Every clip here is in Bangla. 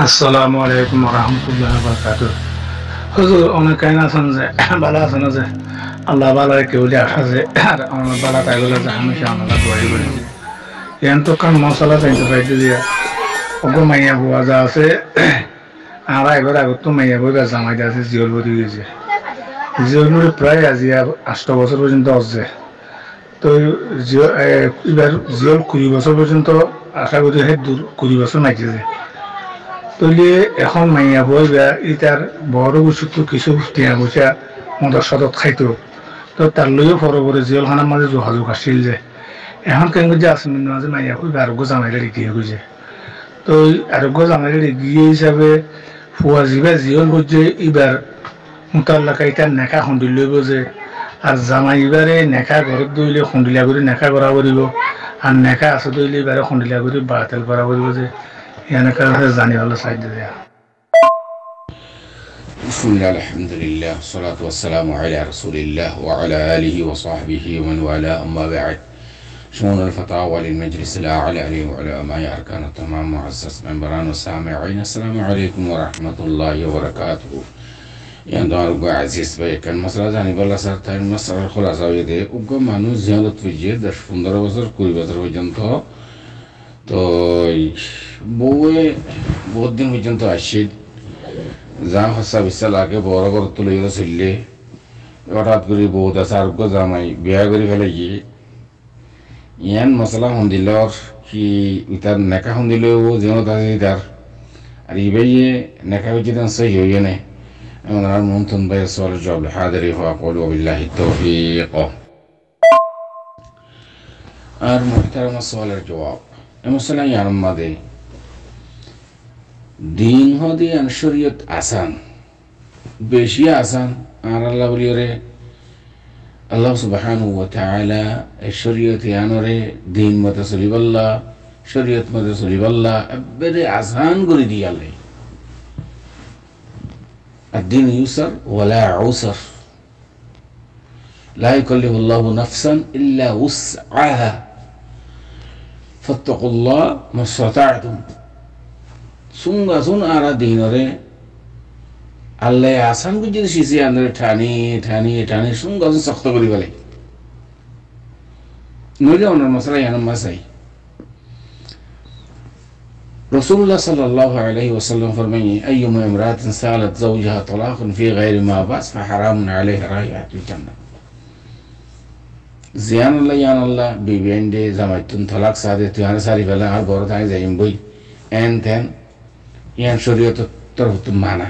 আসসালামু আলাইকুম রহমতুল্লাহ বারকাতুহ। হুজুর অনেক কাহিনী আছেন যে বালা আছেন যে আল্লাহ বালার কেউ যে আসা যে আর আমার বালা তাই বলে যে হামেশা আমরা দোয়াই করি এন তো কান মশলা চাইতে পাইতে দিয়া ওগো মাইয়া বুয়া যা আছে আর এবার আগত তো মাইয়া বই জামাই আছে জিওল বদি গেছে জিওল প্রায় আজি 8 বছর পর্যন্ত আছে। তো এবার জিওল 20 বছর পর্যন্ত আশা করি সেই 20 বছর মাইছে তৈলে এখন মাইয়া বই বেয়া ইটার বড় বস্তু কিছু টিয়া পয়সা মদর সদত খাইতো তো তার লইও পরে জিয়লখানার মাঝে যোগাযোগ আসছিল যে এখন কেন যে আসেন মাঝে মাইয়া বই আরোগ্য জামাইলে রেগিয়ে গেছে। তো আরোগ্য জামাইলে রেগিয়ে হিসাবে ফুয়া যিবা জিয়ল করছে এবার মোতাল্লাকা ইটার নেকা খুন্দি লইব যে আর জামাই এবারে নেকা ঘরত দইলে খুন্দিলা করে নেকা করা করিব আর নেকা আছে দইলে এবারে খুন্দিলা করে বাতিল করা করিব যে এনেকা জানি ভালো চাই দিয়া। بسم الله الحمد لله والصلاة والسلام على رسول الله وعلى آله وصحبه ومن والاه أما بعد شؤون الفتاوى للمجلس الأعلى وعلى ما أركان التمام معزز منبران والسامعين السلام عليكم ورحمة الله وبركاته. يندار عزيز بيك المسألة يعني بالله صارت المسألة الخلاصة ويدي وقام مانو زيادة في الجيد در 15 বছর 20 বছর পর্যন্ত তো বউয়ে বহুত দিন পর্যন্ত আসছে যা হসা বিশ্বাস লাগে বড় বড় তুলে চললে হঠাৎ করে বহুত আছে আর জামাই বিয়া করে ফেলে গিয়ে ইয়ান মশলা সন্দিলৰ কি ইতার নেকা সন্দিলেও যেন আছে তার আর ইবাইয়ে নেকা হচ্ছে তার সহি হইয়ে নেই এমন আর মন্থন ভাই সওয়াল জবাব হাজারি হওয়া কলু বিল্লাহি তৌফিক। আর মুহতারাম সওয়ালের জবাব মশলা ইয়ার মাদে দিন হদি আন শরীয়ত আসান বেশি আসান আর আল্লাহ বলি রে আল্লাহ সুবহানাহু ওয়া তাআলা এই শরীয়ত ইয়ানরে দিন মতে চলিবাল্লাহ শরীয়ত মতে চলিবাল্লাহ এবারে আসান করে দিয়ালে الدين يسر ولا عسر لا يكلف الله نفسا إلا وسعها فاتقوا الله ما استطعتم sunga sun ara dinore Allah asan ko jidi sisi andre thani sunga sun sakta kori bale nore onar masala yana masai Rasulullah sallallahu alaihi wasallam فرمائے ايما امرأة سالت زوجها طلاقا في غير ما بأس فحرام عليها رائحة الجنة ziyan Allah yan Allah bibende zamatun talak sade tuyane sari bala har boro thai jaim boy en ten ইয়ান শরীয়ত তরফ মানা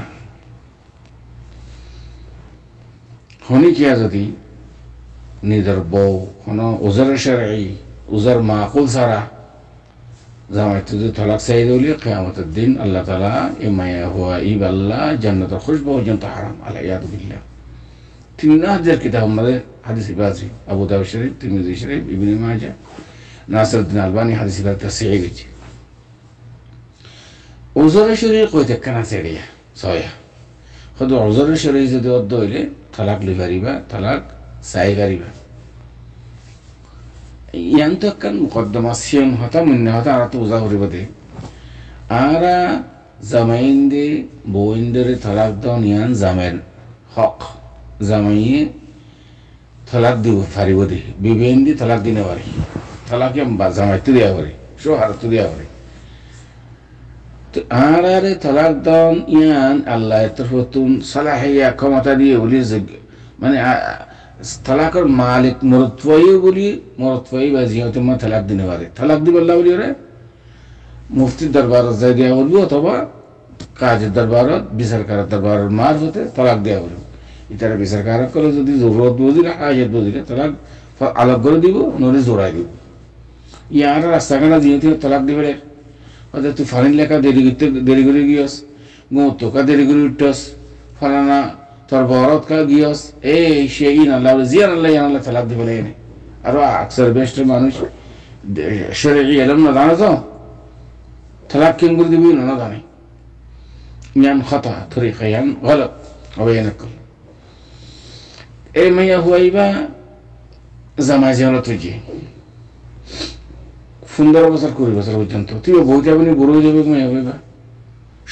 হনি কিয়া যদি নিজের বউ কোনো উজর শরঈ উজর মাকুল সারা জামাই যদি তলাক চাই দিলে কিয়ামতের দিন আল্লাহ তাআলা ইমায়া হুয়া ইবাল্লাহ জান্নাতের খুশবু পর্যন্ত হারাম আলাইয়াদ বিল্লাহ। তিন হাজার কিতাব আমাদের হাদিস বাজি আবু দাউদ শরীফ তিরমিজি শরীফ ইবনে মাজাহ নাসিরউদ্দিন আলবানী হাদিস বাজি সহিহ গেছে ওজরে শরীর কই দেখা না সেরিয়া সয়া শুধু ওজরে শরীর যদি অর্ধ হইলে তালাক লি পারিবা তালাক চাই পারিবা ইয়ান তো একখান মুকদ্দমা সিয়ন হতা মুন্না হতা আর তো উজা করিব দে আর জামাইন্দে বউইন্দরে তালাক দাও ইয়ান জামের হক জামাইয়ে তালাক দিব পারিব দে বিবেইন্দি তালাক দিনে পারি তালাকে জামাইতে দেওয়া পারে সোহারতে দেওয়া পারে আরে তালাক দান ইয়ান আল্লাহ তরফতুন সালাহিয়া ক্ষমতা দিয়ে বলি মানে তালাকের মালিক মরতওয়ি বলি মরতওয়ি বা জিয়াতে মা তালাক দিনে পারে তালাক দিব আল্লাহ বলি রে মুফতির দরবারত যাই দেওয়া বলবো অথবা কাজের দরবারত বিচারকারের দরবারের মারফতে তালাক দেওয়া বলবো ইতারা বিচারকার করে যদি জরুরত বুঝিলে হাজত বুঝিলে তালাক আলাপ করে দিব নরে জোড়াই দিব ইয়ার রাস্তাঘাটা জিয়াতে তালাক দিবে অর্থাৎ তুই ফারিন লেখা দেরি করে গিয়স গোকা দেরি করে উঠস ফালানা তোর বরত কা গিয়স এই সে ইন আল্লাহ জিয়ান আল্লাহ ইয়ান আল্লাহ তালাক দিবে এনে আরো আকসার বেস্টের মানুষ শরঈ ইলম না জানে তো তালাক কেন করে দিবি না জানে ইয়ান খাতা তরিকা ইয়ান গলত অবয়ান কর এই মাইয়া হুয়াইবা জামাই জিয়ানত হইছে 15 বছর 20 বছর পর্যন্ত তুই বউ যাবি বড় হয়ে যাবে মেয়ে হইবা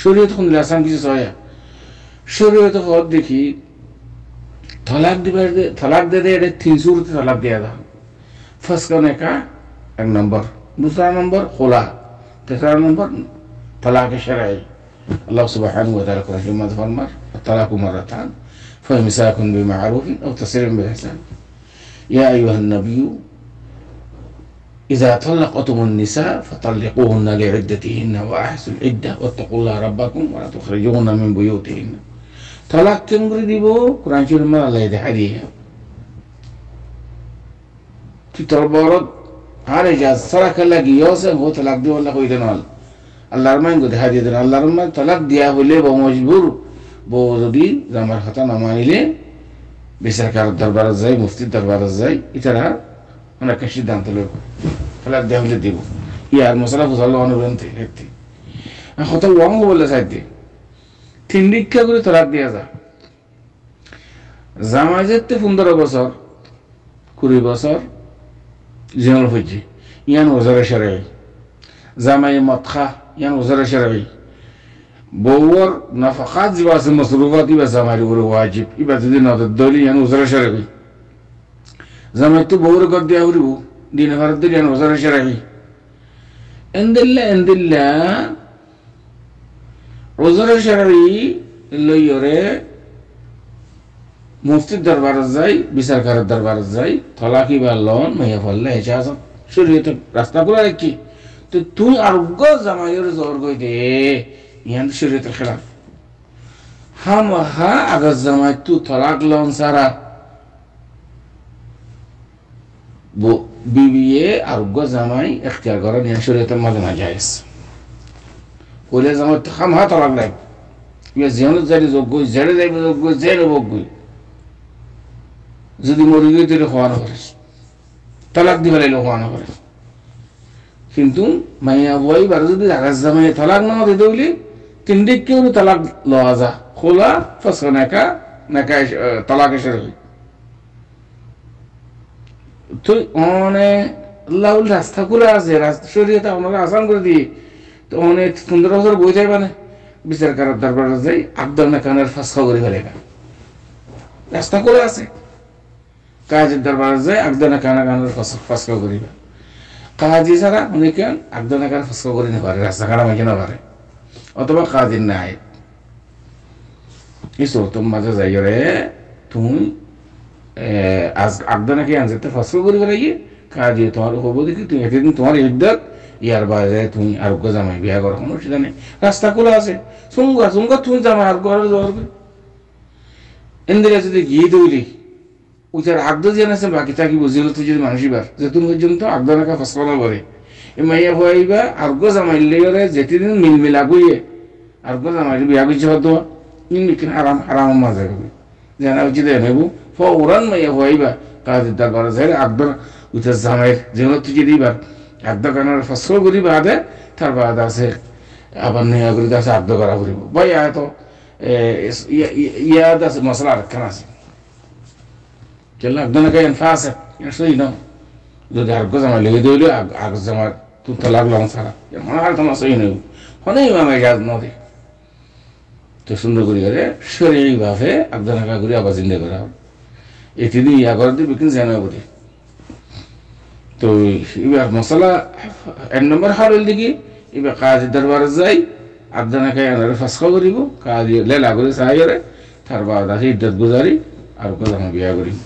শরীয়ত কোন আসান কিছু ছয় শরীয়ত হদ দেখি তলাক দে এটা 3 सूरत तलाक दिया था फर्स्ट करने का एक नंबर दूसरा नंबर खुला तीसरा नंबर तलाक शरई अल्लाह सुब्हानहू व तआला कुरान में फरमाता है तलाक मरतान फइमसाकुन बिमारूफ अव तसरीम बिहसान या अय्युहन नबी إذا طلقتم النساء فطلقوهن لعدتهن وأحسوا العدة واتقوا الله ربكم ولا تخرجوهن من بيوتهن طلاق تنقل ديبو قرآن شريف ما الله يدي حديث تتربورد هذا جاز سرك الله جيوسه هو طلاق دي والله خوي دنال الله رمان قد حديث دنال الله رمان طلاق ديا هولي بو مجبور بو ردي زمر خطا نماني لي بسركار الدربار الزاي مفتي الدربار الزاي إترها أنا كشيد دان تلو طلاق ديا هولي ديبو يا المصلى فصل الله عنه بنتي هكتي أنا خطا وانغو ولا سايدي তিনদিককে করে তলাক দিয়া যা জামাই যেতে 15 বছর 20 বছর জিনাল হইছে ইয়ান ওজারে শরঈ জামাই মতখা ইয়ান ওজারে শরঈ বউর নাফাকাত জিবাস মসরুফাত ইবা জামাই উপর ওয়াজিব ইবা যদি না দলি ইয়ান ওজারে শরঈ জামাই তো বউর গদ দিয়া হরিব দিন ভারত দিন ইয়ান ওজারে শরঈ এন্দিল্লা ওজরে শরঈ লইরে মুফতির দরবার যাই বিচারকারের দরবার যাই তলাকি বা লন মাইয়া ফললে ইজাজত শরীয়ত রাস্তা করে রাখি তো তুই আরোগ্য জামাইয়ের জোর কই দে ইয়ান শরীয়তের খেলাফ হা আগজ জামাই তু তলাক লন সারা বিবিয়ে আরোগ্য জামাই ইখতিয়ার করেন ইয়ান শরীয়তের মাঝে না জায়েজ ওলে জামাই খাম হা তলাক নাই ইয়া জিয়ানত জারি যোগ্য জেরে যাইব যোগ্য জেরে বগ্য যদি মরি গিয়ে তুই খোয়ানো করিস তালাক দিবে লাইলে খোয়ানো করিস কিন্তু মাইয়া বই বার যদি আগাছ জামাই তালাক না দিতে হইলে তিনদিক কেউ তালাক লওয়া যা খোলা ফসকা নাকা নাকা তালাক এসে রই তুই অনেক আল্লাহ রাস্তা খুলে আছে শরীয়তে আমাকে আসান করে দিই তো অনেক 15 বছর বই যাইবা না বিচার করার দরবারে যাই আবদার না কানের ফসকা করে ফেলে রাস্তা খুলে আছে কাজের দরবারে যায় আগদানা কানের ফসকা করিবা কাজী ছাড়া অনেকে আগদানা কান ফসকা করে নিতে পারে রাস্তা কাটা মাইকে না পারে অথবা কাজের নাই ইসো তুমি মাঝে যাই রে তুমি আগদানাকে আনতে ফসকা করে ফেলাই কাজী তোমার হবো দেখি তুমি একদিন তোমার ইদ্দত ইয়ার বাজে তুমি আরোগ্য জামাই বিয়া করার কোনো সেটা নেই রাস্তা খোলা আছে সুঙ্গা তুমি জামাই আর ঘরে যাওয়ার এন্দিরা যদি গিয়ে দৌড়ি উচার আগদ যে আছে বাকি থাকি বুঝিল তুই যদি মানুষইবার যেতুন পর্যন্ত আগদানাকা ফসলা করে এ মাইয়া হইবা আরোগ্য জামাইলে রে যেতিদিন মিলমিলা গইয়ে আরোগ্য জামাই বিয়া গইছে হতো ইনমিকিন হারাম মাঝে হবে জানা উচিত নেব ফৌরান মাইয়া হইবা কাজের দরবারে যাই আগদন উচার জামাইয়ের যেগুলো তুই যদি বার আগদ কানার ফসল করি বাদে তার বাদ আছে আবার নেওয়া করি আছে আগদ করা করিব ভাই তো ইয়াদ আছে মশলা রাখান আছে কেলা আগদনা কাই ফাসে এসই না যদি আরোগ্য জামাই লেগে দিলে আগদ জামাই তুই তালাক লং সারা মনে হয় তোমার সই নেই হনেই মামা যাদ নদী তো সুন্দর করি করে শরীর ভাবে আগদনা কা করি আবার জিন্দে করা এটি ইয়া করে দিবি কিন্তু জানা বলি তো এবার মশলা 1 নম্বর হারল দিকে এবার কাজের দরবারে যাই আগদনা কাই আনার ফসকা করিব কাজ লেলা করে সাইরে তার বাদ আছে ইদ্দত গুজারি আর কথা বিয়া করিব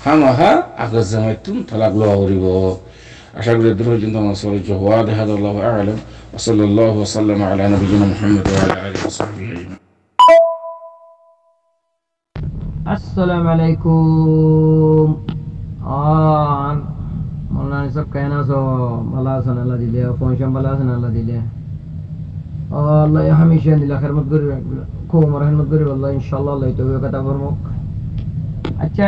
হামাহা আগজ জামাই তুম তালাক লওয়া করিব আশা করি দূর পর্যন্ত আমার সবাই জওয়া দেখা আল্লাহু আ'লাম ওয়া সাল্লাল্লাহু ওয়া সাল্লামা আলা নবিয়িনা মুহাম্মদ ওয়া আলা আলিহি ওয়া সাহবিহি আজমাইন আসসালামু আলাইকুম মৌলানা সব কেনা সো মালা আছেন আল্লাহ দিলে পয়সা মালা আছেন আল্লাহ দিলে আল্লাহ হামেশা দিলে খেদমত করিবে খুব রহমত করিবে আল্লাহ ইনশাআল্লাহ আল্লাহ তো কথা করব আচ্ছা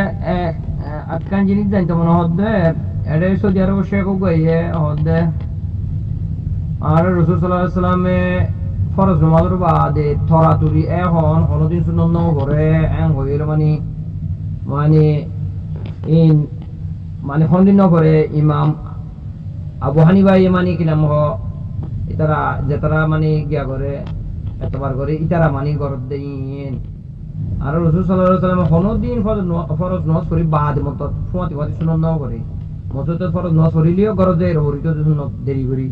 আজকাল জিনিস জানতে মনে হচ্ছে এটা সৌদি আরব শেখ গিয়ে হচ্ছে আর রাসূল সাল্লাল্লাহু আলাইহি সাল্লামে ফরজ নামাজের বাদে থরাতুরি এখন কোনদিন সুন্নাত না করে এন হইল মানে ইন মানে কোনদিন না করে ইমাম আবু হানিফা ইমানি কিলাম এতারা যেতারা মানে গিয়া করে এতবার করে ইতারা মানি গরত দেইন আর রাসূল সাল্লাল্লাহু আলাইহি ওয়াসাল্লাম কোনদিন ফরজ নমাজ করি বাদ মত ফুয়াতি বাদি সুন্নাত নাও করে মসজিদে ফরজ নমাজ করিলিও গরজে রহরিত সুন্নাত দেরি করি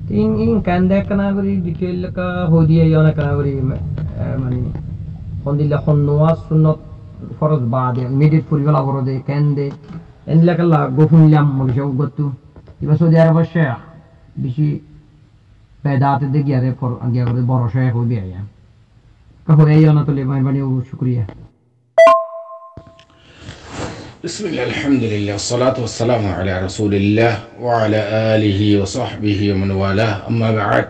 তিন ইন কান্দা কানা করি ডিটেইল কা হদিয়ে ইয়া কানা করি মানে কোন দিলা কোন নমাজ সুন্নাত ফরজ বাদ মিডিট পরিবেলা গরজে কান্দে এনলা কালা গোফুনলাম মরিশা গতু ইবা সৌদি আরব শেখ বেশি বেদাতে দে গিয়ারে ফর আগিয়া করে বড় শেখ হই বিয়া কাহো এই না তো লে মেহরবানি ও শুকরিয়া بسم الله الحمد لله والصلاة والسلام على رسول الله وعلى آله وصحبه ومن والاه أما بعد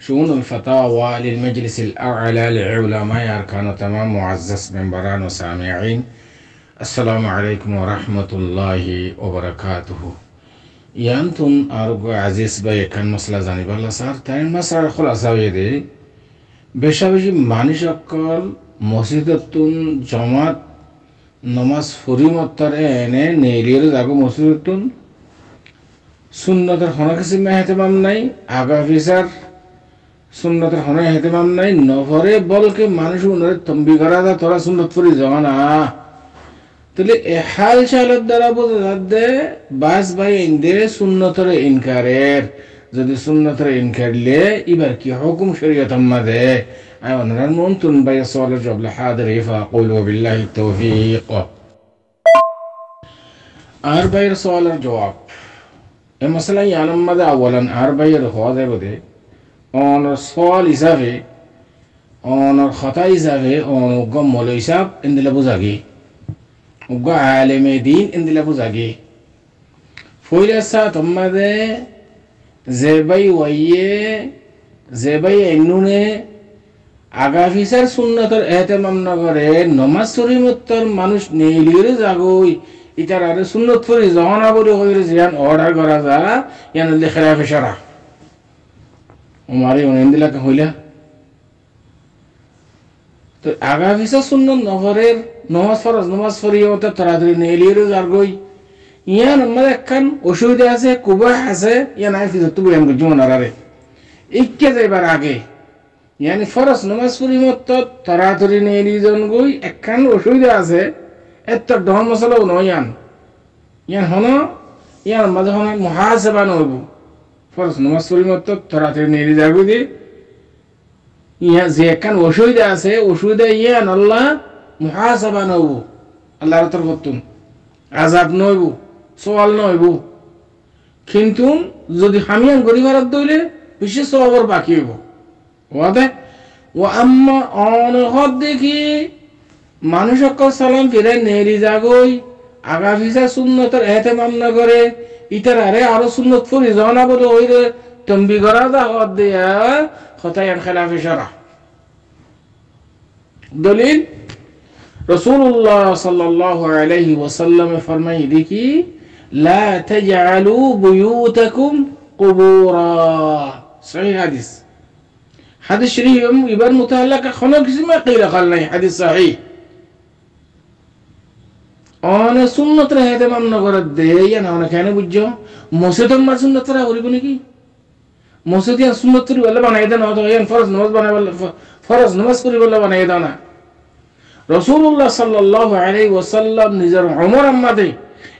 شؤون الفتاوى للمجلس الأعلى لعلماء أركان تمام معزز منبران وسامعين السلام عليكم ورحمة الله وبركاته يانتون أرجو عزيز باي كان مسألة زاني بالله صار تاني مسألة خلاصة ويدي বেশাবেশি মানুষ অকল মসজিদতুন জমাত নমাজ ফরিমত্তরে এনে নেলিয়ের যাগো মসজিদতুন সুন্নতের হনা কিছু মেহতেমাম নাই আগা ফিসার সুন্নতের হনা হেতেমাম নাই নভরে বলকে মানুষ উনারে তম্বি করা দা তোরা সুন্নত ফরি জমা না তাহলে এ হাল চালত দ্বারা বোঝা দে বাস ভাই ইন্দে সুন্নতরে ইনকারের যদি সুন্নতরে ইনকারলে এবার কি হুকুম শরীয়ত আমাদে আই ওনার মন তুন ভাই সওয়ালের জবাব হাজির ফাকুলু বিল্লাহি তাওফীক আর ভাইয়ের সওয়ালের জবাব এ মাসলা ইয়ানাম মাদে আওয়ালান আর ভাইয়ের হওয়া যাবে দে অনর সওয়াল হিসাবে অনর খাতা হিসাবে অনর মৌল হিসাব ইন্দিলা বুঝাগি উগ্র আলেমে দিন ইন্দিলা বুঝাগি ফইলা সা তোমাদে জেবাই ওয়াইয়ে জেবাই এনুনে আগা ফিসার সুন্নতর এহতেমাম নগরে নমাজ শরীমত্তর মানুষ নেইলিরে জাগই ইতার আরে সুন্নত ফরি জহানা বলে হইরে জিয়ান অর্ডার করা যা ইয়ান লে খেলাফে শারা উমারে ইন্দিলাকে হইলা তো আগা ফিসার সুন্নত নগরের নমাজ ফরজ নমাজ ফরিয়ত তাড়াতাড়ি নেইলিরে জাগই ইয়ান আমার একখান অসুবিধা আছে কুবাহ আছে ইয়ান আই ফিজত তো বয়ান করছি মনারে ইক্কে যাইবার আগে ইয়ানি ফরজ নামাজ পরিমত্ত তাড়াতাড়ি নিয়ে নিজন গই একখান অসুবিধা আছে এত ডহন মশলাও নয় ইয়ান ইয়ান হন ইয়ান মাঝে হন মহাসেবা নইব ফরজ নামাজ পরিমত্ত তাড়াতাড়ি নিয়ে যাবো দি ইয়া যে একখান অসুবিধা আছে অসুবিধা ইয়ান আল্লাহ মহাসেবা নইব আল্লাহর তরফতুন আযাব নইব সওয়াল নইব কিন্তু যদি হামিয়ান গরিবারত দইলে বিশেষ সওয়াবর বাকি হইব ওয়াদে ও আম্মা অনহদ দেখি মানুষ অকল সালাম ফিরে নেরি জাগই আগা ফিসা সুন্নতের এহতেমাম না করে ইতার আরে আরো সুন্নত ফরি জানা বলে হইরে তম্বি করা দা হদ দিয়া খতায়ান খেলাফে শারা দলিল রাসূলুল্লাহ সাল্লাল্লাহু আলাইহি ওয়াসাল্লাম ফরমাই দেখি لا تجعلوا بيوتكم قبورا صحيح حديث شريف يبان متعلق خلق ما قيل قال لي حديث صحيح انا سنت راه هذا من نغرد دي انا كان بوجو مسجد ما سنت راه وري بني كي مسجد يا سنت ري ولا بناي ده نو يان فرض نماز بناي ولا فرض نماز كوري ولا بناي ده না রাসূলুল্লাহ সাল্লাল্লাহু আলাইহি ওয়াসাল্লাম নিজের উমর আম্মাদে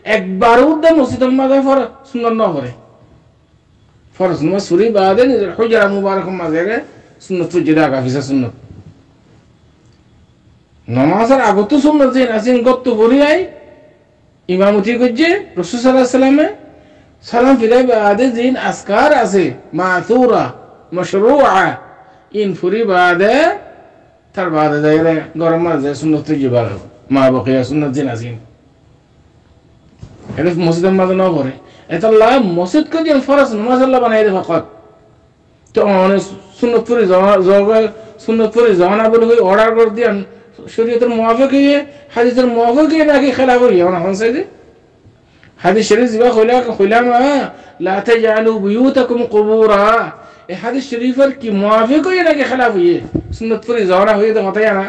একবার উদ্দে মসজিদ মাঝে ফর সুন্নাত না করে ফরজ নামাজ পড়ি বাদে নিজের হুজরা মুবারক মাঝে সুন্নাত জিদা কাফিসা সুন্নাত নামাজের আগে তো সুন্নাত যে নাসিন গত পড়ি আই ইমামতি করছে রাসূল সাল্লাল্লাহু আলাইহি ওয়াসাল্লামে সালাম ফিরে বাদে জিন আসকার আছে মাসুরা মাশরুআ ইন ফুরি বাদে তার বাদে যাইরে গরম মাঝে সুন্নাত জিবা মা বকিয়া সুন্নাত যে নাসিন এটা মসজিদের মাঝে না পড়ে এটা আল্লাহ মসজিদ কে যে ফরজ নামাজ আল্লাহ বানাই দে ফাকাত তো অনেক সুন্নত পড়ি সুন্নত পড়ি জানা বলে কই অর্ডার করে দিয়ান শরীয়তের মুআফিক হয়ে হাদিসের মুআফিক হয়ে নাকি খেলাফ হই না হন সাইদে হাদিস শরীফ জিবা খোলামা লা তাজআলু বুয়ুতাকুম কুবুরা এই হাদিস শরীফের কি মুআফিক হয়ে নাকি খেলাফ হই সুন্নত পড়ি জানা হই তো হতায় না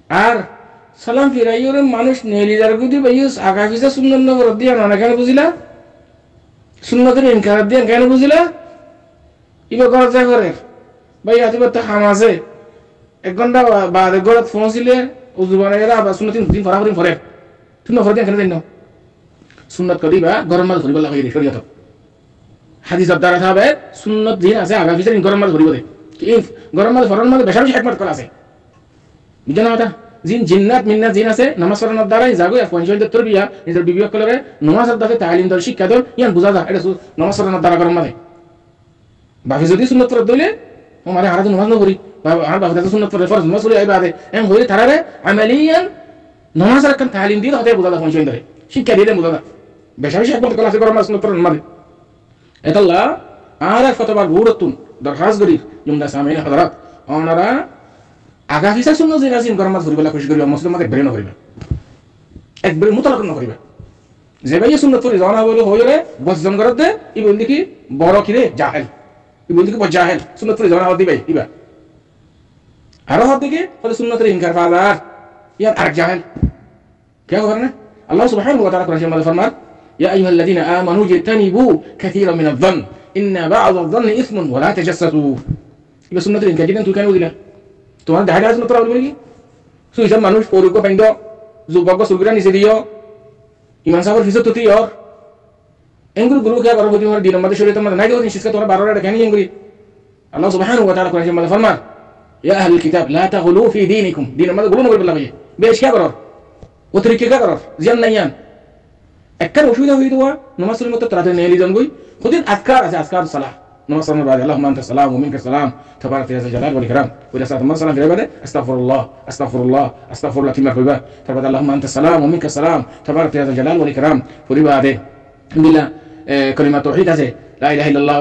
আর সালাম ফিরাইওর মানুষ নেলিজার গুদি বাইস আগা ফিসা সুন্নত নগর দিয়া না কেন বুঝিলা সুন্নতের ইনকার দিয়া কেন বুঝিলা ইবা ঘর যা করে ভাই আদিবার তো খাম আছে 1 ঘন্টা বাদে ঘরত পৌঁছিলে উজু বানাইরা আবার সুন্নাত দিন ফরাফরি ফরে তুমি ফরে দেন কেন সুন্নাত করিবা গরম মাল ধরিবা লাগাই শরীয়ত হাদিস দ্বারা থাকবে সুন্নাত দিন আছে আগা পিছনে গরম মাল ধরিব দে কি গরম মাল ফরন মাল বেশা বেশি একমত করা আছে বুঝছেন না জিন জিন্নাত মিন্নাত জিন আছে নামাজ পড়ানোর দ্বারাই জাগো আর পঞ্চমদের তরবিয়া নিজের বিবিয়ক করে নামাজের দ্বারা তালিম দল শিক্ষা দল ইয়ান বুঝা যায় এটা নামাজ পড়ানোর দ্বারা গরম মালে বাকি যদি সুন্নাত পড়ে দইলে আমারে হারাতে নামাজ না করি আর বাকি তো সুন্নাত পড়ে ফরজ নামাজ পড়ে আইবা দে এম হই তারারে আমালিয়ান নামাজের কান তালিম দিয়ে হতে বুঝা যায় পঞ্চম ধরে শিক্ষা দিয়ে বুঝা যায় বেশা বেশি একমত করা আছে গরম মাল সুন্নাত পড়ানোর মালে এতাল্লা আর কতবার গুরুত্বপূর্ণ দরখাস্ত করি জুমদা সামিন হযরত ওনারা আগা পিছা সুন্নাত জিন আজিন গরম মাল ধরিবা খুশি করিবা মুসলমানদের ব্রেন করিবা একবার মুতালাক না করিবা যে ভাই সুন্নাত পড়ি জানা বলে হইরে বসজন করতে ই বলি কি বড় কিরে জাহেল ই বলি কি বড় জাহেল সুন্নাত পড়ি জানা দিবে ইবা আর হদ দিকে বলে সুন্নাতের ইনকার ফাদার ইয়া আর জাহেল কে করনে আল্লাহ সুবহানাহু ওয়া তাআলা কোরআনে মধ্যে ফরমান ইয়া আইয়ুহাল্লাযীনা আমানু জিতানিবু কাসীরাম মিনাল যন ইন্না বা'দ আয-যন্নি ইসমুন ওয়া লা তাজাসসু ইবা সুন্নাতের ইনকার দিন তুই কেন দিলা তোমার দেখা যায় সুন্নাত বলি কি সুইসব মানুষ পরুক পাইন্দ যুবক সুলগুরা নিচে দিও ইমান সাহেবের ফিসত তুই আর এঙ্গুর গুরু কে করব তুমি দিন আমাদের শরীরে তোমার নাই দেও নিশ্চিত তোমার 12 টা কেন এঙ্গুরি আল্লাহ সুবহানাহু ওয়া তাআলা কোরআনে মধ্যে ফরমান ইয়া আহলুল কিতাব লা তাগলু ফি দীনিকুম দিন আমাদের গুলো নগর বলা হয় বেশ কে করো অতিরিক্ত কে করো জিয়ান নাইয়ান একবার অসুবিধা হই দেওয়া নামাজ পড়ার মতো তাড়াতাড়ি নিয়ে লিজন গই খুদিন আজকার আছে আজকার সালাহ নামাজ পড়ার বাদে আল্লাহুম্মা আনতা সালাম ওয়া মিনকা সালাম তাবারাকা ইয়া জালাল ওয়াল ইকরাম ওয়া সালাম সালাম ফিরে বাদে আস্তাগফিরুল্লাহ আস্তাগফিরুল্লাহ আস্তাগফিরুল্লাহ কিমা কইবা তারপর আল্লাহুম্মা আনতা সালাম ওয়া মিনকা সালাম তাবারাকা ইয়া জালাল ওয়াল ইকরাম ফিরে বাদে বিল্লাহ কালিমা তাওহীদ আছে লা ইলাহা ইল্লাল্লাহ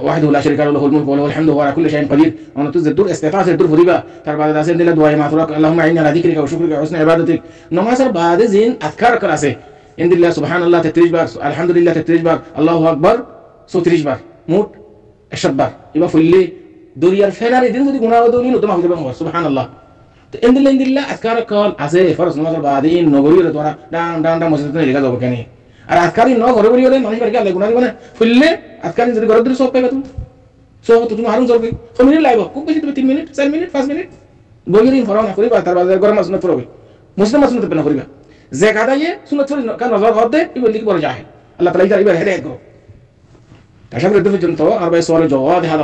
ওয়াহদাহু লা শারীকা লাহু লাহুল মুলকু ওয়া লাহুল হামদু ওয়া আলা কুল্লি শাইইন কাদির আমরা তো যদুর ইস্তিতাআত যদুর ফরিবা তারপর আছে দিলা দোয়া মাফরুক আল্লাহুম্মা ইন্না আলা যিকরিকা ওয়া শুকরিকা ওয়া হুসনি ইবাদাতিক নামাজের বাদে জিন আযকার করা আছে ইনদিল্লাহ সুবহানাল্লাহ 33 বার আলহামদুলিল্লাহ 33 বার আল্লাহু আকবার 34 বার মোট 100 বার ইবা ফুললি দুনিয়ার ফেরারে দিন যদি গুনাহ দউনি তো মাফ দিবেন সুবহানাল্লাহ তো ইনদিল্লাহ আযকার কল আছে ফরজ নামাজের বাদে নগরীর তোরা ডাং ডাং ডাং মসজিদে লেখা যাবে কেন আর আজকারি ন ঘরে ঘরে মানুষ বাড়ি গেলে গুনাহ দিবেন ফুললে আজকারি যদি ঘরে ধরে সব পাইবা তুমি সব তো তুমি হারুন চলবে 5 মিনিট লাগবে খুব বেশি তুমি 3 মিনিট 4 মিনিট 5 মিনিট বইয়ের ফরাও না করিবা তার বাদে গরম মাসুনা পড়বে মুসলিম মাসুনা পেনা করিবা যে কাদায়ে সুন্নাত পড়ি কান নজর হদে ইবন লিখি বড় জাহেল আল্লাহ তাআলা ইবা হেরে গো তাশাবুর পর্যন্ত আর ভাই সওয়ালের জবাব দেয়া